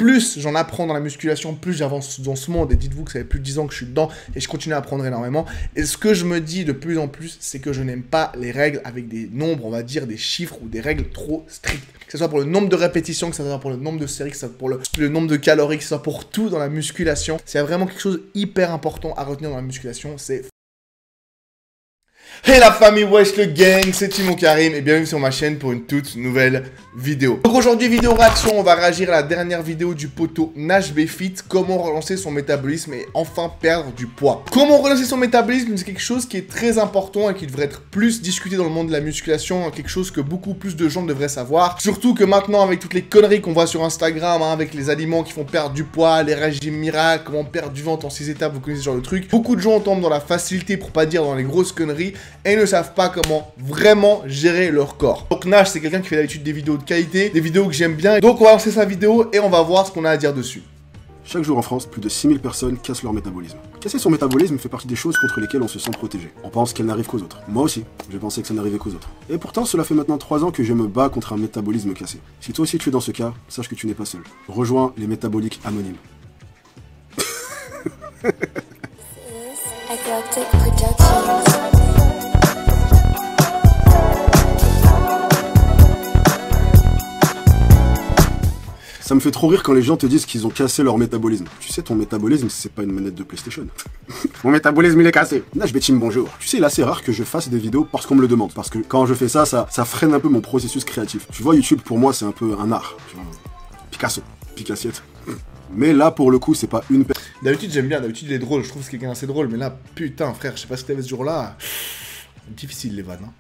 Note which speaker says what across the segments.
Speaker 1: plus j'en apprends dans la musculation, plus j'avance dans ce monde. Et dites-vous que ça fait plus de 10 ans que je suis dedans et je continue à apprendre énormément. Et ce que je me dis de plus en plus, c'est que je n'aime pas les règles avec des nombres, on va dire des chiffres ou des règles trop strictes. Que ce soit pour le nombre de répétitions, que ce soit pour le nombre de séries, que ce soit pour le nombre de calories, que ce soit pour tout dans la musculation. C'est vraiment quelque chose hyper important à retenir dans la musculation, c'est... Hey la famille, wesh le gang, c'est Timo Karim et bienvenue sur ma chaîne pour une toute nouvelle vidéo. Donc aujourd'hui, vidéo réaction, on va réagir à la dernière vidéo du poteau Nash Befit, comment relancer son métabolisme et enfin perdre du poids. Comment relancer son métabolisme, c'est quelque chose qui est très important et qui devrait être plus discuté dans le monde de la musculation, quelque chose que beaucoup plus de gens devraient savoir. Surtout que maintenant, avec toutes les conneries qu'on voit sur Instagram, avec les aliments qui font perdre du poids, les régimes miracles, comment perdre du ventre en 6 étapes, vous connaissez ce genre de truc. Beaucoup de gens tombent dans la facilité, pour pas dire dans les grosses conneries, et ne savent pas comment vraiment gérer leur corps. Donc Nash, c'est quelqu'un qui fait d'habitude des vidéos de qualité, des vidéos que j'aime bien. Donc on va lancer sa vidéo et on va voir ce qu'on a à dire dessus.
Speaker 2: Chaque jour en France, plus de 6000 personnes cassent leur métabolisme. Casser son métabolisme fait partie des choses contre lesquelles on se sent protégé. On pense qu'elles n'arrivent qu'aux autres. Moi aussi, je pensais que ça n'arrivait qu'aux autres. Et pourtant, cela fait maintenant 3 ans que je me bats contre un métabolisme cassé. Si toi aussi tu es dans ce cas, sache que tu n'es pas seul. Rejoins les métaboliques anonymes. Ça me fait trop rire quand les gens te disent qu'ils ont cassé leur métabolisme. Tu sais, ton métabolisme, c'est pas une manette de PlayStation. Mon métabolisme, il est cassé. Nash Betim, bonjour. Tu sais, là, c'est rare que je fasse des vidéos parce qu'on me le demande. Parce que quand je fais ça, ça freine un peu mon processus créatif. Tu vois, YouTube, pour moi, c'est un peu un art. Tu vois, Picasso, Picassiette. Mais là, pour le coup, c'est pas une personne.
Speaker 1: D'habitude, j'aime bien. D'habitude, il est drôle. Je trouve que c'est quelqu'un assez drôle. Mais là, putain, frère, je sais pas si t'avais ce jour-là. Difficile, les vannes, hein.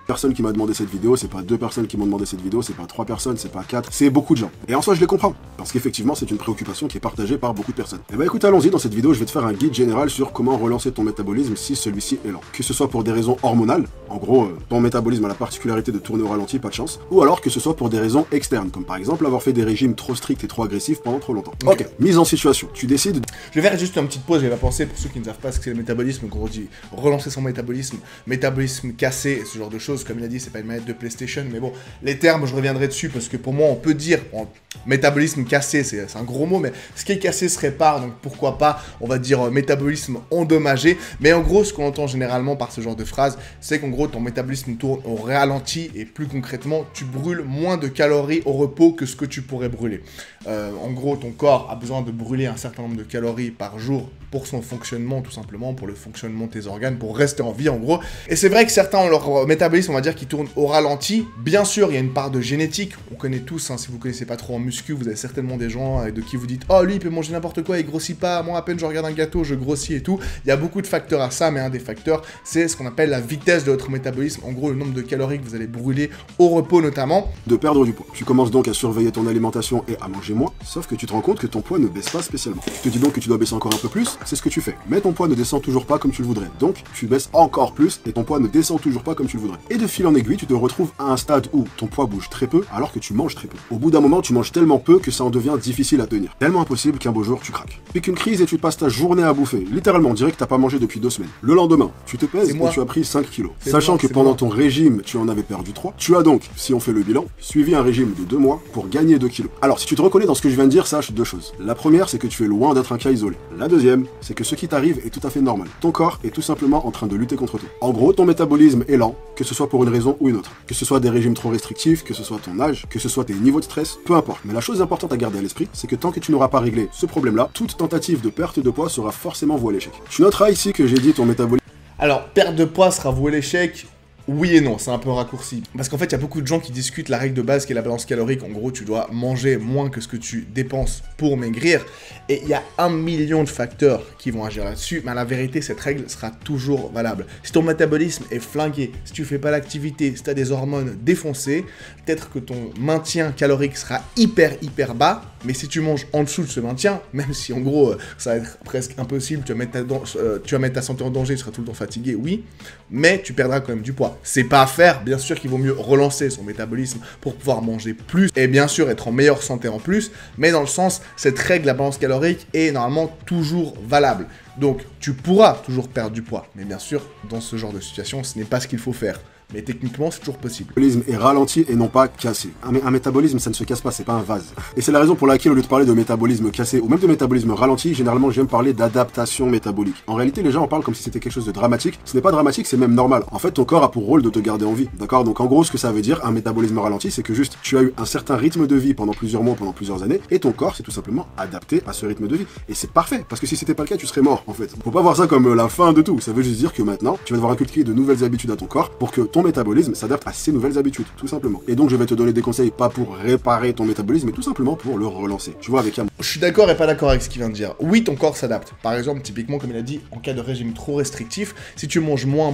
Speaker 2: Personne qui m'a demandé cette vidéo, c'est pas 2 personnes qui m'ont demandé cette vidéo, c'est pas 3 personnes, c'est pas 4, c'est beaucoup de gens. Et en soi, je les comprends, parce qu'effectivement, c'est une préoccupation qui est partagée par beaucoup de personnes. Et bah écoute, allons-y, dans cette vidéo, je vais te faire un guide général sur comment relancer ton métabolisme si celui-ci est lent. Que ce soit pour des raisons hormonales, en gros, ton métabolisme a la particularité de tourner au ralenti, pas de chance, ou alors que ce soit pour des raisons externes, comme par exemple avoir fait des régimes trop stricts et trop agressifs pendant trop longtemps. Ok, mise en situation, tu décides...
Speaker 1: Je vais faire juste une petite pause, je vais la penser pour ceux qui ne savent pas ce que c'est le métabolisme, qu'on dit relancer son métabolisme, métabolisme cassé, ce genre de choses, comme il a dit, c'est pas une de PlayStation, mais bon, les termes, je reviendrai dessus parce que pour moi, on peut dire bon, métabolisme cassé, c'est un gros mot, mais ce qui est cassé se répare, donc pourquoi pas, on va dire métabolisme endommagé. Mais en gros, ce qu'on entend généralement par ce genre de phrase, c'est qu'en gros, ton métabolisme tourne au ralenti et plus concrètement, tu brûles moins de calories au repos que ce que tu pourrais brûler. En gros, ton corps a besoin de brûler un certain nombre de calories par jour pour son fonctionnement, tout simplement, pour le fonctionnement de tes organes, pour rester en vie, en gros. Et c'est vrai que certains ont leur métabolisme, on va dire, qui tourne au ralenti. Bien sûr, il y a une part de génétique. On connaît tous, hein, si vous connaissez pas trop en muscu, vous avez certainement des gens de qui vous dites « Oh, lui, il peut manger n'importe quoi, il grossit pas. Moi, à peine je regarde un gâteau, je grossis et tout. » Il y a beaucoup de facteurs à ça, mais un des facteurs, c'est ce qu'on appelle la vitesse de votre métabolisme. En gros, le nombre de calories que vous allez brûler au repos, notamment.
Speaker 2: De perdre du poids. Tu commences donc à surveiller ton alimentation et à manger moins, sauf que tu te rends compte que ton poids ne baisse pas spécialement. Tu te dis donc que tu dois baisser encore un peu plus, c'est ce que tu fais. Mais ton poids ne descend toujours pas comme tu le voudrais. Donc, tu baisses encore plus et ton poids ne descend toujours pas comme tu le voudrais. Et de fil en aiguille, tu te retrouves à un stade où ton poids bouge très peu alors que tu manges très peu. Au bout d'un moment, tu manges tellement peu que ça en devient difficile à tenir. Tellement impossible qu'un beau jour, tu craques. Pique une crise et tu passes ta journée à bouffer. Littéralement, on dirait que t'as pas mangé depuis 2 semaines. Le lendemain, tu te pèses et tu as pris 5 kilos. Sachant que pendant ton régime, tu en avais perdu 3. Tu as donc, si on fait le bilan, suivi un régime de 2 mois pour gagner 2 kilos. Alors, si tu te reconnais dans ce que je viens de dire, sache 2 choses. La première, c'est que tu es loin d'être un cas isolé. La deuxième, c'est que ce qui t'arrive est tout à fait normal. Ton corps est tout simplement en train de lutter contre tout. En gros, ton métabolisme est lent, que ce soit pour une raison ou une autre. Que ce soit des régimes trop restrictifs, que ce soit ton âge, que ce soit tes niveaux de stress, peu importe. Mais la chose importante à garder à l'esprit, c'est que tant que tu n'auras pas réglé ce problème-là, toute tentative de perte de poids sera forcément vouée à l'échec. Tu noteras ici que j'ai dit ton métabolisme...
Speaker 1: Alors, perte de poids sera vouée à l'échec. Oui et non, c'est un peu un raccourci. Parce qu'en fait, il y a beaucoup de gens qui discutent la règle de base qui est la balance calorique. En gros, tu dois manger moins que ce que tu dépenses pour maigrir. Et il y a 1 million de facteurs qui vont agir là-dessus. Mais la vérité, cette règle sera toujours valable. Si ton métabolisme est flingué, si tu fais pas l'activité, si tu as des hormones défoncées, peut-être que ton maintien calorique sera hyper bas. Mais si tu manges en dessous de ce maintien, même si en gros, ça va être presque impossible, tu vas mettre ta santé en danger, tu seras tout le temps fatigué, oui. Mais tu perdras quand même du poids. C'est pas à faire, bien sûr qu'il vaut mieux relancer son métabolisme pour pouvoir manger plus et bien sûr être en meilleure santé en plus, mais dans le sens, cette règle, la balance calorique, est normalement toujours valable. Donc tu pourras toujours perdre du poids, mais bien sûr, dans ce genre de situation, ce n'est pas ce qu'il faut faire. mais techniquement, c'est toujours possible.
Speaker 2: Le métabolisme est ralenti et non pas cassé. Un métabolisme, ça ne se casse pas, c'est pas un vase. Et c'est la raison pour laquelle, au lieu de parler de métabolisme cassé ou même de métabolisme ralenti, généralement j'aime parler d'adaptation métabolique. En réalité, les gens en parlent comme si c'était quelque chose de dramatique. Ce n'est pas dramatique, c'est même normal. En fait, ton corps a pour rôle de te garder en vie, d'accord? Donc en gros, ce que ça veut dire, un métabolisme ralenti, c'est que juste tu as eu un certain rythme de vie pendant plusieurs mois, pendant plusieurs années, et ton corps s'est tout simplement adapté à ce rythme de vie. Et c'est parfait, parce que si c'était pas le cas, tu serais mort, en fait. Faut pas voir ça comme la fin de tout. Ça veut juste dire que maintenant, tu vas devoir inculquer de nouvelles habitudes à ton corps pour que ton métabolisme s'adapte à ces nouvelles habitudes, tout simplement. Et donc, je vais te donner des conseils, pas pour réparer ton métabolisme, mais tout simplement pour le relancer. Tu vois, avec un...
Speaker 1: Je suis d'accord et pas d'accord avec ce qu'il vient de dire. Oui, ton corps s'adapte. Par exemple, typiquement, comme il a dit, en cas de régime trop restrictif, si tu manges moins,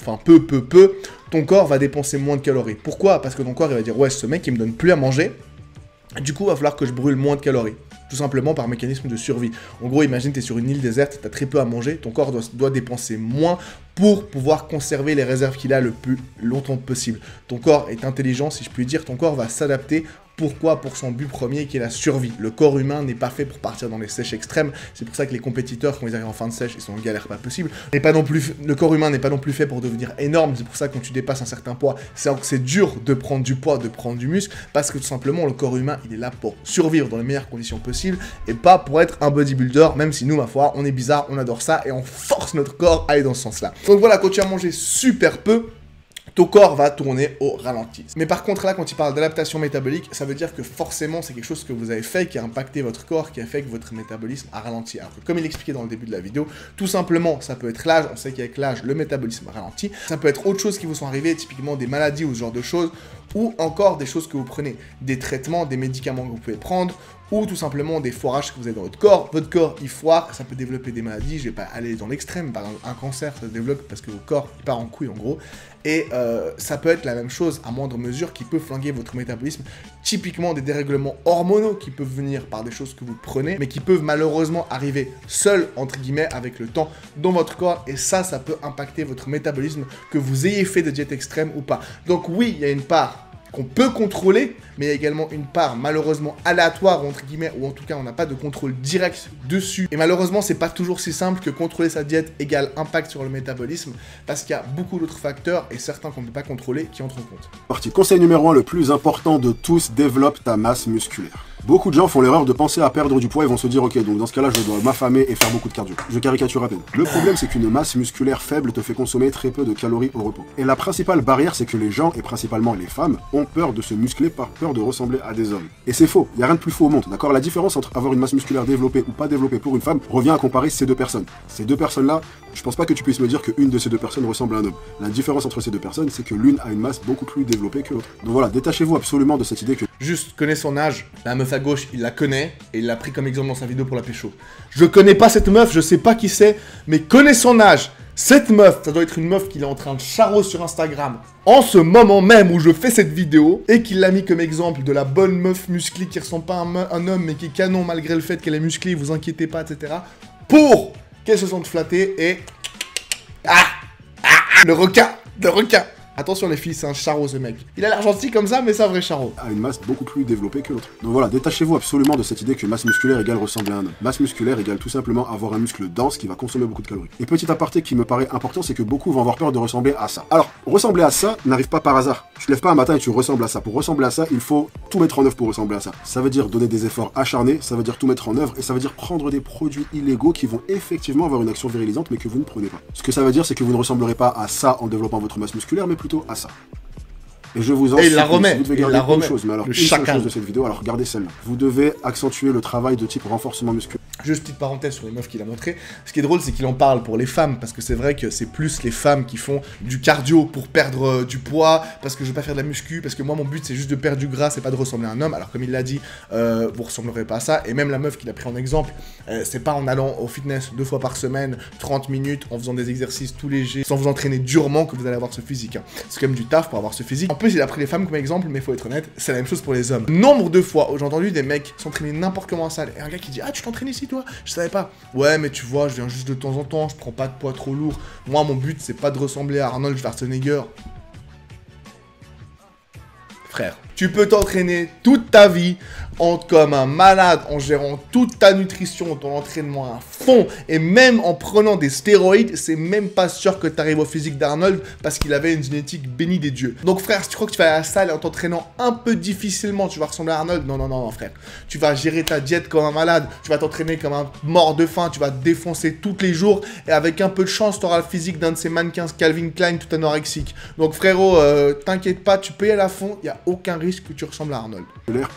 Speaker 1: enfin peu, ton corps va dépenser moins de calories. Pourquoi? Parce que ton corps, il va dire, ouais, ce mec, il me donne plus à manger, du coup, il va falloir que je brûle moins de calories. Tout simplement par mécanisme de survie. En gros, imagine, tu es sur une île déserte, tu as très peu à manger, ton corps doit dépenser moins pour pouvoir conserver les réserves qu'il a le plus longtemps possible. Ton corps est intelligent, si je puis dire, ton corps va s'adapter. Pourquoi? Pour son but premier qui est la survie. Le corps humain n'est pas fait pour partir dans les sèches extrêmes. C'est pour ça que les compétiteurs, quand ils arrivent en fin de sèche, ils sont en galère pas possible. Le corps humain n'est pas non plus fait pour devenir énorme. C'est pour ça que quand tu dépasses un certain poids, c'est dur de prendre du poids, de prendre du muscle, parce que tout simplement, le corps humain, il est là pour survivre dans les meilleures conditions possibles et pas pour être un bodybuilder, même si nous, ma foi, on est bizarre, on adore ça et on force notre corps à aller dans ce sens-là. Donc voilà, quand tu as mangé super peu, ton corps va tourner au ralenti. Mais par contre, là, quand il parle d'adaptation métabolique, ça veut dire que forcément, c'est quelque chose que vous avez fait, qui a impacté votre corps, qui a fait que votre métabolisme a ralenti. Alors que, comme il expliquait dans le début de la vidéo, tout simplement, ça peut être l'âge. On sait qu'avec l'âge, le métabolisme ralentit. Ça peut être autre chose qui vous sont arrivées, typiquement des maladies ou ce genre de choses, ou encore des choses que vous prenez, des traitements, des médicaments que vous pouvez prendre, ou tout simplement des foirages que vous avez dans votre corps il foire, ça peut développer des maladies, je vais pas aller dans l'extrême, par exemple un cancer ça se développe parce que votre corps il part en couille en gros, et ça peut être la même chose à moindre mesure qui peut flinguer votre métabolisme, typiquement des dérèglements hormonaux qui peuvent venir par des choses que vous prenez, mais qui peuvent malheureusement arriver seuls, entre guillemets, avec le temps dans votre corps, et ça peut impacter votre métabolisme, que vous ayez fait de diète extrême ou pas. Donc oui, il y a une part qu'on peut contrôler, mais il y a également une part malheureusement aléatoire, entre guillemets, ou en tout cas on n'a pas de contrôle direct dessus. Et malheureusement, c'est pas toujours si simple que contrôler sa diète égale impact sur le métabolisme, parce qu'il y a beaucoup d'autres facteurs, et certains qu'on ne peut pas contrôler, qui entrent en compte.
Speaker 2: Parti. Conseil numéro 1, le plus important de tous, développe ta masse musculaire. Beaucoup de gens font l'erreur de penser à perdre du poids et vont se dire ok, donc dans ce cas-là je dois m'affamer et faire beaucoup de cardio. Je caricature à peine. Le problème c'est qu'une masse musculaire faible te fait consommer très peu de calories au repos. Et la principale barrière c'est que les gens, et principalement les femmes, ont peur de se muscler par peur de ressembler à des hommes. Et c'est faux, il n'y a rien de plus faux au monde, d'accord? La différence entre avoir une masse musculaire développée ou pas développée pour une femme revient à comparer ces deux personnes. Ces deux personnes-là, je pense pas que tu puisses me dire qu'une de ces deux personnes ressemble à un homme. La différence entre ces deux personnes c'est que l'une a une masse beaucoup plus développée que l'autre. Donc voilà, détachez-vous absolument de cette idée que...
Speaker 1: Juste, connais son âge, la meuf à gauche, il la connaît, et il l'a pris comme exemple dans sa vidéo pour la pécho. Je connais pas cette meuf, je sais pas qui c'est, mais connais son âge. Cette meuf, ça doit être une meuf qu'il est en train de charrer sur Instagram en ce moment même où je fais cette vidéo, et qu'il l'a mis comme exemple de la bonne meuf musclée qui ressemble pas à un homme, mais qui est canon malgré le fait qu'elle est musclée, vous inquiétez pas, etc. Pour qu'elle se sente flattée et... le requin. Attention les filles, c'est un charreau ce mec. Il a l'air gentil comme ça, mais c'est un vrai charreau.
Speaker 2: A une masse beaucoup plus développée que l'autre. Donc voilà, détachez-vous absolument de cette idée que masse musculaire égale ressembler à un homme. Masse musculaire égale tout simplement avoir un muscle dense qui va consommer beaucoup de calories. Et petit aparté qui me paraît important, c'est que beaucoup vont avoir peur de ressembler à ça. Alors, ressembler à ça n'arrive pas par hasard. Tu te lèves pas un matin et tu ressembles à ça. Pour ressembler à ça, il faut tout mettre en œuvre pour ressembler à ça. Ça veut dire donner des efforts acharnés, ça veut dire tout mettre en œuvre, et ça veut dire prendre des produits illégaux qui vont effectivement avoir une action virilisante, mais que vous ne prenez pas. Ce que ça veut dire, c'est que vous ne ressemblerez pas à ça en développant votre masse musculaire, mais plutôt à ça. Et je vous en supplie, vous devez garder une chose, mais alors une seule chose de cette vidéo, alors regardez celle-là. Vous devez accentuer le travail de type renforcement musculaire.
Speaker 1: Juste petite parenthèse sur les meufs qu'il a montré. Ce qui est drôle, c'est qu'il en parle pour les femmes, parce que c'est vrai que c'est plus les femmes qui font du cardio pour perdre du poids, parce que je veux pas faire de la muscu, parce que moi mon but c'est juste de perdre du gras, c'est pas de ressembler à un homme. Alors comme il l'a dit, vous ressemblerez pas à ça. Et même la meuf qu'il a pris en exemple, c'est pas en allant au fitness 2 fois par semaine, 30 minutes, en faisant des exercices tout légers, sans vous entraîner durement, que vous allez avoir ce physique. Hein. C'est quand même du taf pour avoir ce physique. En plus, il a pris les femmes comme exemple, mais faut être honnête, c'est la même chose pour les hommes. Nombre de fois où j'ai entendu des mecs s'entraîner n'importe comment en salle, et un gars qui dit « Ah, tu t'entraînes ici, toi? Je savais pas. » Ouais, mais tu vois, je viens juste de temps en temps, je prends pas de poids trop lourd. Moi, mon but, c'est pas de ressembler à Arnold Schwarzenegger. Frère. Tu peux t'entraîner toute ta vie comme un malade en gérant toute ta nutrition, ton entraînement à fond et même en prenant des stéroïdes, c'est même pas sûr que tu arrives au physique d'Arnold parce qu'il avait une génétique bénie des dieux. Donc frère, si tu crois que tu vas à la salle et en t'entraînant un peu difficilement, tu vas ressembler à Arnold, non frère. Tu vas gérer ta diète comme un malade, tu vas t'entraîner comme un mort de faim, tu vas te défoncer tous les jours et avec un peu de chance, tu auras le physique d'un de ces mannequins Calvin Klein tout anorexique. Donc frérot, t'inquiète pas, tu peux y aller à fond, il n'y a aucun risque que tu ressembles à Arnold.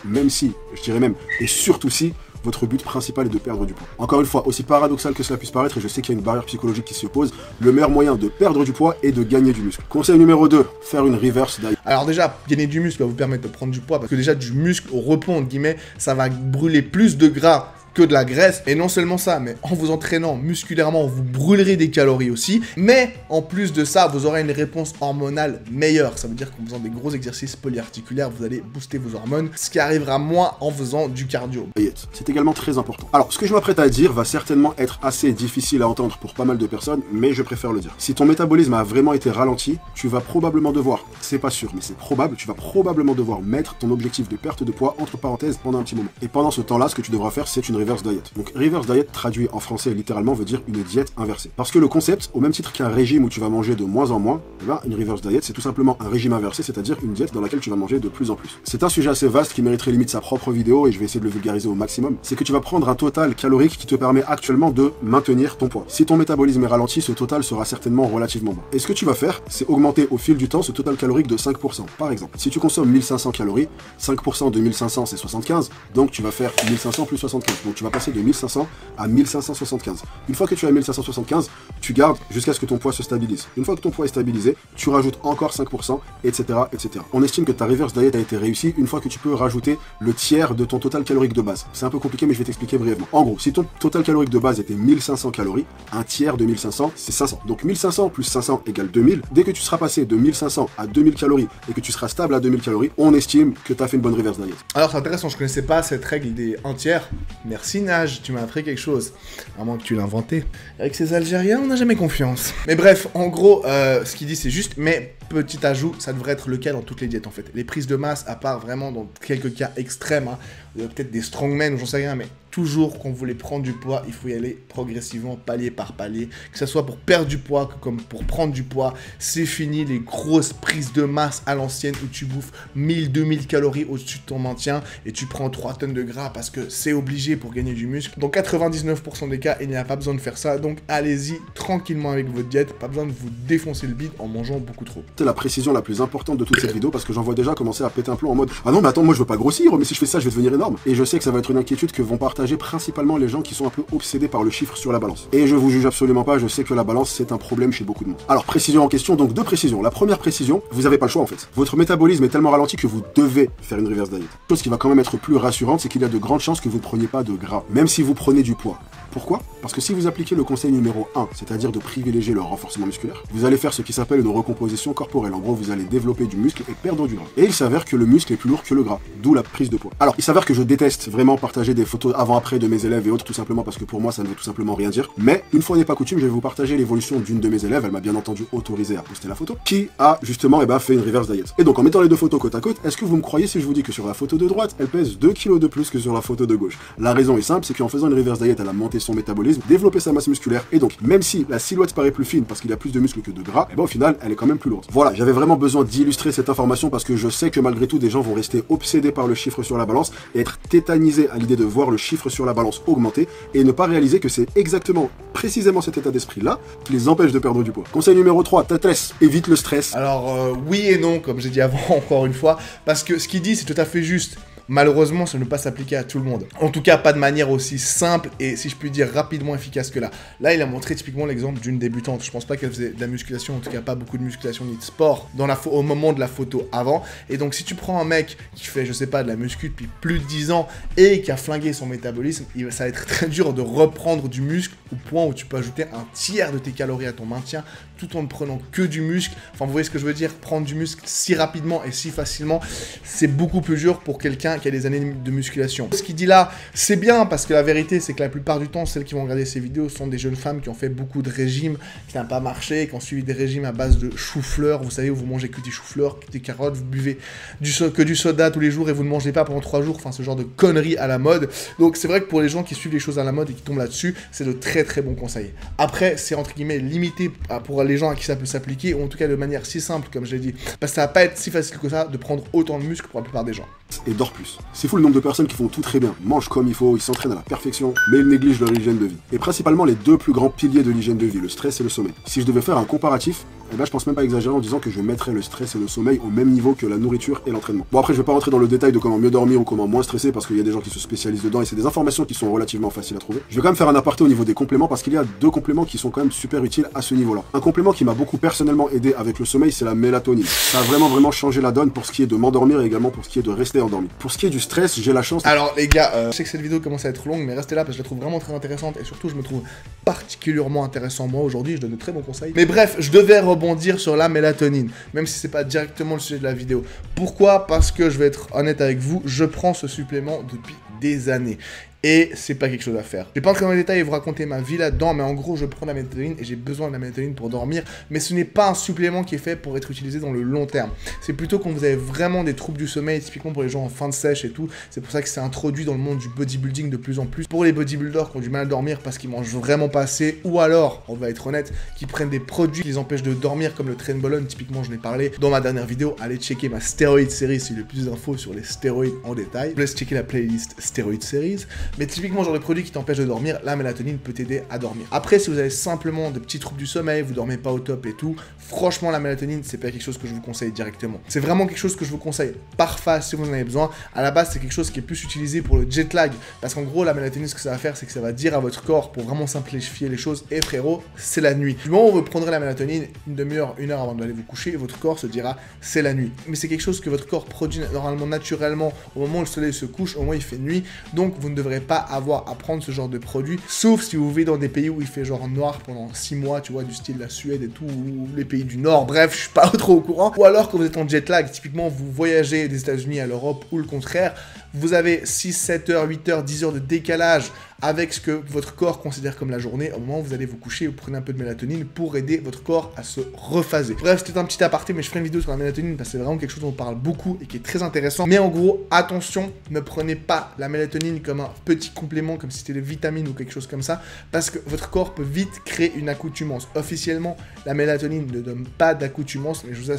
Speaker 2: Même si, je dirais même, et surtout si, votre but principal est de perdre du poids. Encore une fois, aussi paradoxal que cela puisse paraître, et je sais qu'il y a une barrière psychologique qui s'y oppose, le meilleur moyen de perdre du poids est de gagner du muscle. Conseil numéro 2, faire une reverse diet.
Speaker 1: Alors déjà, gagner du muscle va vous permettre de prendre du poids, parce que déjà du muscle au repos, entre guillemets, ça va brûler plus de gras que de la graisse, et non seulement ça, mais en vous entraînant musculairement, vous brûlerez des calories aussi, mais en plus de ça, vous aurez une réponse hormonale meilleure, ça veut dire qu'en faisant des gros exercices polyarticulaires, vous allez booster vos hormones, ce qui arrivera moins en faisant du cardio.
Speaker 2: C'est également très important. Alors, ce que je m'apprête à dire va certainement être assez difficile à entendre pour pas mal de personnes, mais je préfère le dire. Si ton métabolisme a vraiment été ralenti, tu vas probablement devoir, c'est pas sûr, mais c'est probable, tu vas probablement devoir mettre ton objectif de perte de poids entre parenthèses pendant un petit moment. Et pendant ce temps-là, ce que tu devras faire, c'est une reverse diet. Donc reverse diet traduit en français littéralement veut dire une diète inversée. Parce que le concept, au même titre qu'un régime où tu vas manger de moins en moins, eh ben, une reverse diet c'est tout simplement un régime inversé, c'est-à-dire une diète dans laquelle tu vas manger de plus en plus. C'est un sujet assez vaste qui mériterait limite sa propre vidéo et je vais essayer de le vulgariser au maximum. C'est que tu vas prendre un total calorique qui te permet actuellement de maintenir ton poids. Si ton métabolisme est ralenti, ce total sera certainement relativement bas. Et ce que tu vas faire, c'est augmenter au fil du temps ce total calorique de 5%. Par exemple, si tu consommes 1500 calories, 5% de 1500 c'est 75, donc tu vas faire 1500 plus 75. Donc tu vas passer de 1500 à 1575. Une fois que tu as 1575, tu gardes jusqu'à ce que ton poids se stabilise. Une fois que ton poids est stabilisé, tu rajoutes encore 5%, etc., etc. On estime que ta reverse diet a été réussie une fois que tu peux rajouter le tiers de ton total calorique de base. C'est un peu compliqué, mais je vais t'expliquer brièvement. En gros, si ton total calorique de base était 1500 calories, un tiers de 1500, c'est 500. Donc 1500 plus 500 égale 2000. Dès que tu seras passé de 1500 à 2000 calories et que tu seras stable à 2000 calories, on estime que tu as fait une bonne reverse diet.
Speaker 1: Alors c'est intéressant, je connaissais pas cette règle des 1 tiers. Merci Nage, tu m'as appris quelque chose. À moins que tu l'aies inventé. Avec ces Algériens, on n'a jamais confiance. Mais bref, en gros, ce qu'il dit c'est juste, mais petit ajout, ça devrait être le cas dans toutes les diètes en fait. Les prises de masse, à part vraiment dans quelques cas extrêmes, hein, peut-être des strongmen ou j'en sais rien, mais toujours quand vous voulez prendre du poids, il faut y aller progressivement, palier par palier, que ce soit pour perdre du poids que comme pour prendre du poids. C'est fini les grosses prises de masse à l'ancienne où tu bouffes 1000-2000 calories au-dessus de ton maintien et tu prends 3 tonnes de gras parce que c'est obligé pour gagner du muscle. Dans 99% des cas, il n'y a pas besoin de faire ça, donc allez-y tranquillement avec votre diète, pas besoin de vous défoncer le bide en mangeant beaucoup trop.
Speaker 2: C'est la précision la plus importante de toute cette vidéo parce que j'en vois déjà commencer à péter un plomb en mode ah non mais attends, moi je veux pas grossir, mais si je fais ça je vais devenir énorme. Et je sais que ça va être une inquiétude que vont partager principalement les gens qui sont un peu obsédés par le chiffre sur la balance. Et je vous juge absolument pas, je sais que la balance c'est un problème chez beaucoup de monde. Alors précision en question, donc 2 précisions. La première précision, vous avez pas le choix en fait. Votre métabolisme est tellement ralenti que vous devez faire une reverse diet. Chose qui va quand même être plus rassurante, c'est qu'il y a de grandes chances que vous ne preniez pas de gras, même si vous prenez du poids. Pourquoi? Parce que si vous appliquez le conseil numéro 1, c'est-à-dire de privilégier le renforcement musculaire, vous allez faire ce qui s'appelle une recomposition corporelle. En gros, vous allez développer du muscle et perdre du gras. Et il s'avère que le muscle est plus lourd que le gras, d'où la prise de poids. Alors, il s'avère que je déteste vraiment partager des photos avant-après de mes élèves et autres, tout simplement parce que pour moi, ça ne veut tout simplement rien dire. Mais, une fois n'est pas coutume, je vais vous partager l'évolution d'une de mes élèves, elle m'a bien entendu autorisé à poster la photo, qui a justement fait une reverse diet. Et donc, en mettant les deux photos côte à côte, est-ce que vous me croyez si je vous dis que sur la photo de droite, elle pèse 2 kg de plus que sur la photo de gauche? La raison est simple, c'est qu'en faisant une reverse diet, elle a monté son métabolisme, développer sa masse musculaire et donc même si la silhouette paraît plus fine parce qu'il y a plus de muscles que de gras, et au final elle est quand même plus lourde. Voilà, j'avais vraiment besoin d'illustrer cette information parce que je sais que malgré tout des gens vont rester obsédés par le chiffre sur la balance et être tétanisés à l'idée de voir le chiffre sur la balance augmenter et ne pas réaliser que c'est exactement précisément cet état d'esprit là qui les empêche de perdre du poids. Conseil numéro 3, t'attesse, évite le stress.
Speaker 1: Alors oui et non, comme j'ai dit avant encore une fois, parce que ce qu'il dit c'est tout à fait juste. Malheureusement, ça ne peut pas s'appliquer à tout le monde. En tout cas, pas de manière aussi simple et, si je puis dire, rapidement efficace que là. Là, il a montré typiquement l'exemple d'une débutante. Je pense pas qu'elle faisait de la musculation, en tout cas pas beaucoup de musculation ni de sport au moment de la photo avant. Et donc, si tu prends un mec qui fait, je sais pas, de la muscu depuis plus de 10 ans et qui a flingué son métabolisme, ça va être très dur de reprendre du muscle au point où tu peux ajouter un tiers de tes calories à ton maintien tout en ne prenant que du muscle. Enfin, vous voyez ce que je veux dire? Prendre du muscle si rapidement et si facilement, c'est beaucoup plus dur pour quelqu'un qui a des années de musculation. Ce qu'il dit là, c'est bien, parce que la vérité, c'est que la plupart du temps, celles qui vont regarder ces vidéos sont des jeunes femmes qui ont fait beaucoup de régimes, qui n'ont pas marché, qui ont suivi des régimes à base de chou-fleur. Vous savez, où vous mangez que des choux-fleurs, que des carottes, vous buvez que du soda tous les jours et vous ne mangez pas pendant 3 jours. Enfin, ce genre de conneries à la mode. Donc, c'est vrai que pour les gens qui suivent les choses à la mode et qui tombent là-dessus, c'est de très très bons conseils. Après, c'est entre guillemets limité pour les gens à qui ça peut s'appliquer, ou en tout cas de manière si simple, comme je l'ai dit. Parce que ça va pas être si facile que ça de prendre autant de muscles pour la plupart des gens.
Speaker 2: Et dors plus. C'est fou le nombre de personnes qui font tout très bien, mangent comme il faut, ils s'entraînent à la perfection, mais ils négligent leur hygiène de vie. Et principalement les deux plus grands piliers de l'hygiène de vie, le stress et le sommeil. Si je devais faire un comparatif, eh ben, je pense même pas exagérer en disant que je mettrais le stress et le sommeil au même niveau que la nourriture et l'entraînement. Bon, après je vais pas rentrer dans le détail de comment mieux dormir ou comment moins stresser, parce qu'il y a des gens qui se spécialisent dedans et c'est des informations qui sont relativement faciles à trouver. Je vais quand même faire un aparté au niveau des compléments, parce qu'il y a 2 compléments qui sont quand même super utiles à ce niveau-là. Un complément qui m'a beaucoup personnellement aidé avec le sommeil, c'est la mélatonine. Ça a vraiment changé la donne pour ce qui est de m'endormir et également pour ce qui est de rester endormi. Pour ce qui est du stress, j'ai la chance...
Speaker 1: Alors les gars, je sais que cette vidéo commence à être longue, mais restez là parce que je la trouve vraiment très intéressante et surtout je me trouve particulièrement intéressant moi aujourd'hui, je donne de très bons conseils. Mais bref, je devais rebondir sur la mélatonine, même si c'est pas directement le sujet de la vidéo. Pourquoi? Parce que je vais être honnête avec vous, je prends ce supplément depuis des années. Et c'est pas quelque chose à faire. Je vais pas entrer dans les détails et vous raconter ma vie là-dedans, mais en gros, je prends de la mélatonine et j'ai besoin de la mélatonine pour dormir. Mais ce n'est pas un supplément qui est fait pour être utilisé dans le long terme. C'est plutôt quand vous avez vraiment des troubles du sommeil, typiquement pour les gens en fin de sèche et tout. C'est pour ça que c'est introduit dans le monde du bodybuilding de plus en plus. Pour les bodybuilders qui ont du mal à dormir parce qu'ils mangent vraiment pas assez, ou alors, on va être honnête, qui prennent des produits qui les empêchent de dormir, comme le Trenbolone, typiquement, je l'ai parlé dans ma dernière vidéo. Allez checker ma Steroid Series si vous voulez plus d'infos sur les stéroïdes en détail. Je vous laisse checker la playlist Steroid Series. Mais typiquement, genre de produit qui t'empêche de dormir, la mélatonine peut t'aider à dormir. Après, si vous avez simplement de petits troubles du sommeil, vous dormez pas au top et tout, franchement, la mélatonine, c'est pas quelque chose que je vous conseille directement. C'est vraiment quelque chose que je vous conseille par phase si vous en avez besoin. À la base, c'est quelque chose qui est plus utilisé pour le jet lag. Parce qu'en gros, la mélatonine, ce que ça va faire, c'est que ça va dire à votre corps, pour vraiment simplifier les choses, et frérot, c'est la nuit. Du moment où vous prendrez la mélatonine, une demi-heure, 1 heure avant d'aller vous coucher, votre corps se dira, c'est la nuit. Mais c'est quelque chose que votre corps produit normalement naturellement au moment où le soleil se couche, au moment où il fait nuit. Donc, vous ne devrez pas avoir à prendre ce genre de produit, sauf si vous vivez dans des pays où il fait genre noir pendant 6 mois, tu vois, du style la Suède et tout, ou les pays du Nord, bref, je suis pas trop au courant. Ou alors quand vous êtes en jet lag, typiquement vous voyagez des États-Unis à l'Europe ou le contraire, vous avez 6, 7 heures, 8 heures, 10 heures de décalage avec ce que votre corps considère comme la journée. Au moment où vous allez vous coucher, vous prenez un peu de mélatonine pour aider votre corps à se rephaser. Bref, c'était un petit aparté, mais je ferai une vidéo sur la mélatonine parce que c'est vraiment quelque chose dont on parle beaucoup et qui est très intéressant. Mais en gros, attention, ne prenez pas la mélatonine comme un petit complément, comme si c'était des vitamines ou quelque chose comme ça, parce que votre corps peut vite créer une accoutumance. Officiellement, la mélatonine ne donne pas d'accoutumance, mais je vous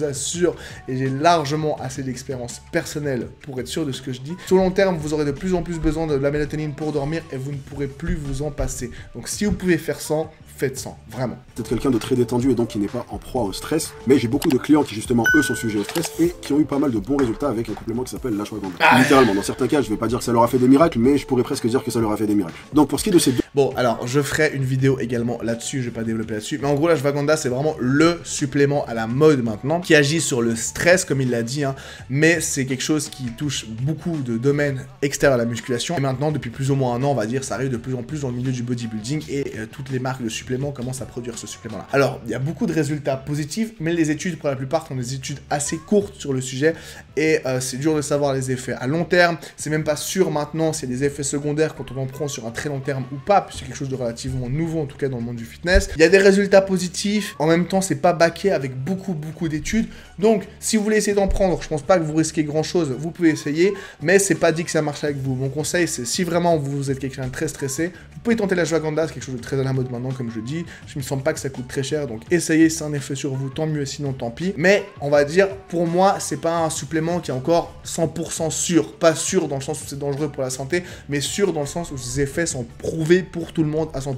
Speaker 1: assure, et j'ai largement assez d'expérience personnelle pour être sûr de ce que je dis. Sur le long terme, vous aurez de plus en plus besoin de la mélatonine pour dormir et vous ne pourrez plus vous en passer. Donc si vous pouvez faire sans, faites sans, vraiment.
Speaker 2: Peut-être quelqu'un de très détendu et donc qui n'est pas en proie au stress, mais j'ai beaucoup de clients qui justement eux sont sujets au stress et qui ont eu pas mal de bons résultats avec un complément qui s'appelle l'ashwagandha. Littéralement, dans certains cas, je vais pas dire que ça leur a fait des miracles, mais je pourrais presque dire que ça leur a fait des miracles. Donc pour ce qui est de ces deux...
Speaker 1: Bon, alors je ferai une vidéo également là-dessus, je vais pas développer là-dessus, mais en gros l'ashwagandha c'est vraiment le supplément à la mode maintenant, qui agit sur le stress comme il l'a dit, hein, mais c'est quelque chose qui touche beaucoup de domaines externes à la musculation, et maintenant depuis plus ou moins 1 an on va dire, ça arrive de plus en plus dans le milieu du bodybuilding, et toutes les marques de suppléments commencent à produire ce supplément-là. Alors, il y a beaucoup de résultats positifs, mais les études pour la plupart sont des études assez courtes sur le sujet, et c'est dur de savoir les effets à long terme, c'est même pas sûr maintenant s'il y a des effets secondaires quand on en prend sur un très long terme ou pas, puisque c'est quelque chose de relativement nouveau en tout cas dans le monde du fitness. Il y a des résultats positifs, en même temps c'est pas backé avec beaucoup d'études, donc si vous voulez essayer d'en prendre, je pense pas que vous risquez grand chose, vous pouvez essayer, mais c'est pas dit que ça marche avec vous. Mon conseil c'est si vraiment vous êtes quelqu'un de très stressé, vous pouvez tenter l'ashwagandha, c'est quelque chose de très à la mode maintenant comme je dis, je me sens pas que ça coûte très cher, donc essayez, c'est un effet sur vous, tant mieux, sinon tant pis, mais on va dire, pour moi c'est pas un supplément qui est encore 100% sûr, pas sûr dans le sens où c'est dangereux pour la santé, mais sûr dans le sens où ses effets sont prouvés pour tout le monde à 100%.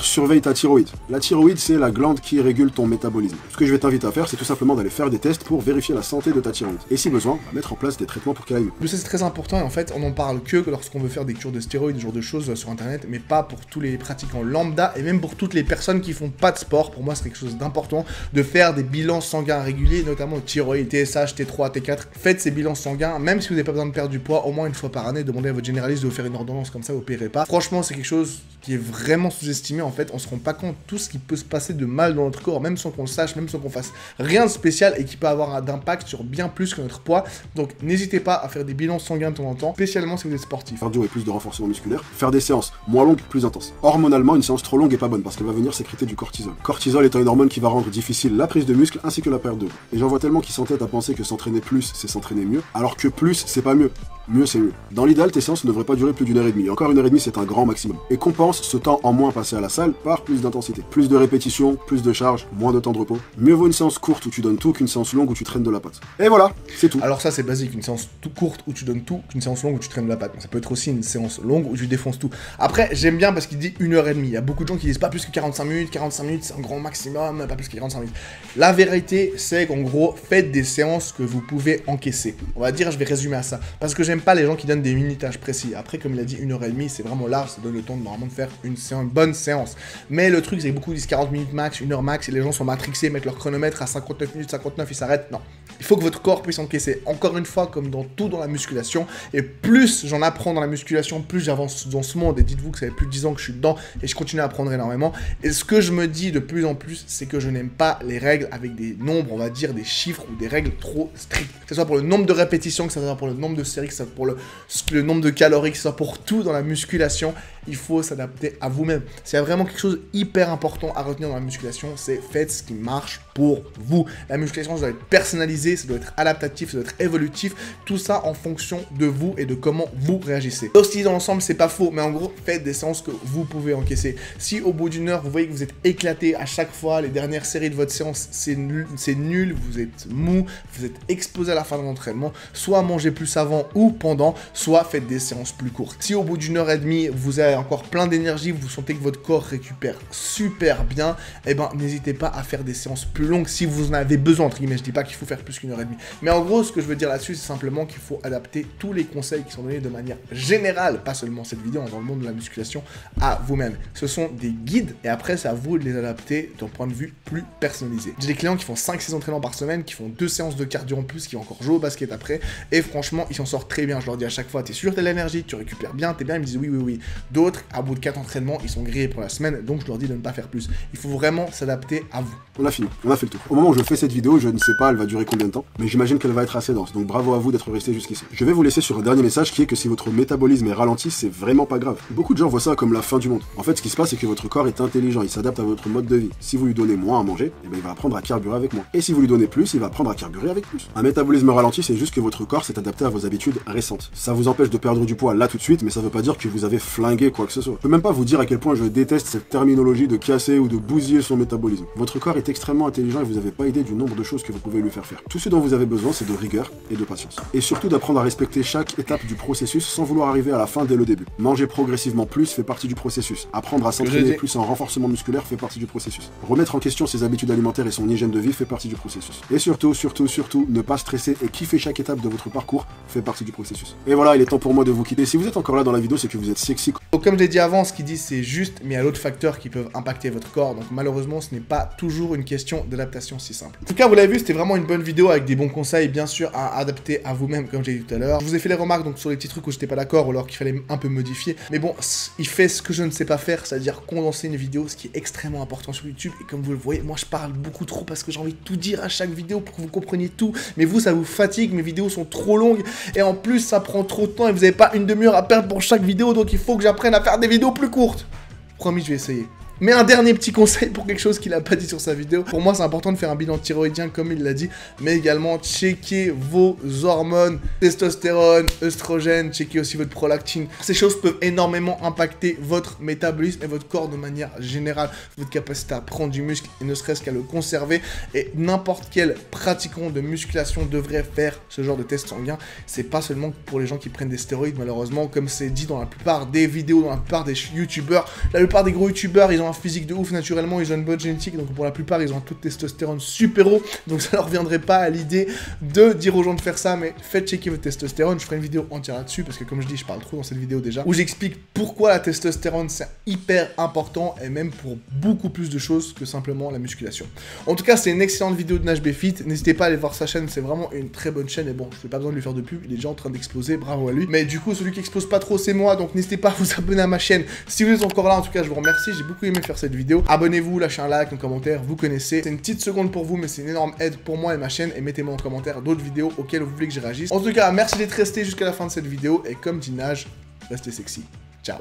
Speaker 2: Surveille ta thyroïde. La thyroïde, c'est la glande qui régule ton métabolisme. Ce que je vais t'inviter à faire, c'est tout simplement d'aller faire des tests pour vérifier la santé de ta thyroïde. Et si besoin, mettre en place des traitements pour qu'elle aille mieux.
Speaker 1: Je sais, c'est très important et en fait, on en parle que lorsqu'on veut faire des cures de stéroïdes, ce genre de choses sur internet, mais pas pour tous les pratiquants lambda et même pour toutes les personnes qui font pas de sport. Pour moi, c'est quelque chose d'important de faire des bilans sanguins réguliers, notamment thyroïde, TSH, T3, T4. Faites ces bilans sanguins, même si vous n'avez pas besoin de perdre du poids, au moins une fois par année, demandez à votre généraliste de vous faire une ordonnance comme ça, vous paierez pas. Franchement, c'est quelque chose qui est vraiment sous-estimé en fait, on se rend pas compte tout ce qui peut se passer de mal dans notre corps, même sans qu'on le sache, même sans qu'on fasse rien de spécial et qui peut avoir d'impact sur bien plus que notre poids. Donc n'hésitez pas à faire des des bilans sanguins de temps en temps, spécialement si vous êtes sportif.
Speaker 2: Cardio et plus de renforcement musculaire. Faire des séances moins longues, plus intenses. Hormonalement, une séance trop longue est pas bonne parce qu'elle va venir sécréter du cortisol. Cortisol étant une hormone qui va rendre difficile la prise de muscle ainsi que la perte de poids. Et j'en vois tellement qui s'entêtent à penser que s'entraîner plus, c'est s'entraîner mieux, alors que plus, c'est pas mieux. Mieux, c'est mieux. Dans l'idéal, tes séances ne devraient pas durer plus d'1h30. Encore 1h30, c'est un grand maximum. Et compense ce temps en moins passé à la salle par plus d'intensité. Plus de répétitions, plus de charges, moins de temps de repos. Mieux vaut une séance courte où tu donnes tout qu'une séance longue où tu traînes de la patte. Et voilà, c'est tout.
Speaker 1: Alors ça, c'est basique. Une séance tout courte où tu donnes tout qu'une séance longue où tu traînes de la patte. Ça peut être aussi une séance longue où tu défonces tout. Après, j'aime bien parce qu'il dit 1h30. Il y a beaucoup de gens qui disent pas plus que 45 minutes. 45 minutes, c'est un grand maximum. Pas plus que 45 minutes. La vérité, c'est qu'en gros, faites des séances que vous pouvez encaisser. On va dire, je vais résumer à ça. Parce que j'aime pas les gens qui donnent des minutages précis. Après, comme il a dit 1h30, c'est vraiment large, ça donne le temps de normalement de faire une bonne séance. Mais le truc, c'est que beaucoup disent 40 minutes max, 1h max, et les gens sont matrixés, mettent leur chronomètre à 59 minutes, 59, ils s'arrêtent. Non. Il faut que votre corps puisse encaisser. Encore une fois, comme dans tout dans la musculation, et plus j'en apprends dans la musculation, plus j'avance dans ce monde, et dites-vous que ça fait plus de 10 ans que je suis dedans, et je continue à apprendre énormément. Et ce que je me dis de plus en plus, c'est que je n'aime pas les règles avec des nombres, on va dire, des chiffres ou des règles trop strictes. Que ce soit pour le nombre de répétitions, que ce soit pour le nombre de séries, que ce soit pour le nombre de calories, que ce soit pour tout dans la musculation, il faut s'adapter à vous-même. S'il y a vraiment quelque chose hyper important à retenir dans la musculation, c'est faites ce qui marche pour vous. La musculation, ça doit être personnalisé, ça doit être adaptatif, ça doit être évolutif, tout ça en fonction de vous et de comment vous réagissez. Aussi dans l'ensemble, c'est pas faux, mais en gros, faites des séances que vous pouvez encaisser. Si au bout d'une heure, vous voyez que vous êtes éclaté à chaque fois, les dernières séries de votre séance, c'est nul, vous êtes mou, vous êtes exposé à la fin de l'entraînement, soit mangez plus avant ou pendant, soit faites des séances plus courtes. Si au bout d'une heure et demie, vous avez encore plein d'énergie, vous sentez que votre corps récupère super bien, eh ben n'hésitez pas à faire des séances plus longues si vous en avez besoin, entre guillemets. Je dis pas qu'il faut faire plus qu'1h30. Mais en gros, ce que je veux dire là-dessus, c'est simplement qu'il faut adapter tous les conseils qui sont donnés de manière générale, pas seulement cette vidéo, dans le monde de la musculation, à vous-même. Ce sont des guides, et après, c'est à vous de les adapter d'un point de vue plus personnalisé. J'ai des clients qui font 5-6 entraînements par semaine, qui font 2 séances de cardio en plus, qui vont encore jouer au basket après, et franchement, ils s'en sortent très bien. Je leur dis à chaque fois, t'es sûr, t'as de l'énergie, tu récupères bien, t'es bien. Ils me disent oui. D'autres, à bout de 4 entraînements, ils sont grillés pour la semaine, donc je leur dis de ne pas faire plus. Il faut vraiment s'adapter à vous.
Speaker 2: On a fini, on a fait le tour. Au moment où je fais cette vidéo, je ne sais pas elle va durer combien de temps, mais j'imagine qu'elle va être assez dense, donc bravo à vous d'être resté jusqu'ici. Je vais vous laisser sur un dernier message qui est que si votre métabolisme est ralenti, c'est vraiment pas grave. Beaucoup de gens voient ça comme la fin du monde. En fait, ce qui se passe, c'est que votre corps est intelligent, il s'adapte à votre mode de vie. Si vous lui donnez moins à manger, eh ben, il va apprendre à carburer avec moins. Et si vous lui donnez plus, il va apprendre à carburer avec plus. Un métabolisme ralenti, c'est juste que votre corps s'est adapté à vos habitudes récentes. Ça vous empêche de perdre du poids là tout de suite, mais ça veut pas dire que vous avez flingué quoi que ce soit. Je peux même pas vous dire à quel point je déteste cette terminologie de casser ou de bousiller son métabolisme. Votre corps est extrêmement intelligent et vous n'avez pas idée du nombre de choses que vous pouvez lui faire faire. Tout ce dont vous avez besoin, c'est de rigueur et de patience. Et surtout d'apprendre à respecter chaque étape du processus sans vouloir arriver à la fin dès le début. Manger progressivement plus fait partie du processus. Apprendre à s'entraîner plus en renforcement musculaire fait partie du processus. Remettre en question ses habitudes alimentaires et son hygiène de vie fait partie du processus. Et surtout, ne pas stresser et kiffer chaque étape de votre parcours fait partie du processus. Et voilà, il est temps pour moi de vous quitter. Si vous êtes encore là dans la vidéo, c'est que vous êtes sexy.
Speaker 1: Donc comme je l'ai dit avant, ce qu'il dit c'est juste, mais il y a d'autres facteurs qui peuvent impacter votre corps. Donc malheureusement, ce n'est pas toujours une question d'adaptation si simple. En tout cas, vous l'avez vu, c'était vraiment une bonne vidéo avec des bons conseils, bien sûr, à adapter à vous-même, comme j'ai dit tout à l'heure. Je vous ai fait les remarques donc sur les petits trucs où j'étais pas d'accord ou alors qu'il fallait un peu modifier. Mais bon, il fait ce que je ne sais pas faire, c'est-à-dire condenser une vidéo, ce qui est extrêmement important sur YouTube. Et comme vous le voyez, moi je parle beaucoup trop parce que j'ai envie de tout dire à chaque vidéo pour que vous compreniez tout. Mais vous, ça vous fatigue, mes vidéos sont trop longues et en plus ça prend trop de temps et vous n'avez pas une demi-heure à perdre pour chaque vidéo, donc il faut que j'apprenne à faire des vidéos plus courtes. Promis, je vais essayer. Mais un dernier petit conseil pour quelque chose qu'il a pas dit sur sa vidéo. Pour moi, c'est important de faire un bilan thyroïdien comme il l'a dit, mais également checker vos hormones, testostérone, œstrogène, checker aussi votre prolactine. Ces choses peuvent énormément impacter votre métabolisme et votre corps de manière générale, votre capacité à prendre du muscle et ne serait-ce qu'à le conserver. Et n'importe quel pratiquant de musculation devrait faire ce genre de test sanguin. C'est pas seulement pour les gens qui prennent des stéroïdes, malheureusement, comme c'est dit dans la plupart des vidéos, dans la plupart des youtubeurs. La plupart des gros youtubeurs, ils ont un physique de ouf naturellement, ils ont une bonne génétique, donc pour la plupart ils ont un taux de testostérone super haut, donc ça leur viendrait pas à l'idée de dire aux gens de faire ça, mais faites checker votre testostérone. Je ferai une vidéo entière là-dessus parce que comme je dis, je parle trop dans cette vidéo déjà, où j'explique pourquoi la testostérone c'est hyper important et même pour beaucoup plus de choses que simplement la musculation. En tout cas, c'est une excellente vidéo de NHB Fit, n'hésitez pas à aller voir sa chaîne, c'est vraiment une très bonne chaîne et bon, je n'ai pas besoin de lui faire de pub, il est déjà en train d'exploser, bravo à lui. Mais du coup, celui qui explose pas trop c'est moi, donc n'hésitez pas à vous abonner à ma chaîne si vous êtes encore là. En tout cas, je vous remercie, j'ai beaucoup aimé aimé faire cette vidéo, abonnez-vous, lâchez un like, un commentaire, vous connaissez. C'est une petite seconde pour vous, mais c'est une énorme aide pour moi et ma chaîne. Et mettez-moi en commentaire d'autres vidéos auxquelles vous voulez que je réagisse. En tout cas, merci d'être resté jusqu'à la fin de cette vidéo. Et comme dit Nage, restez sexy. Ciao.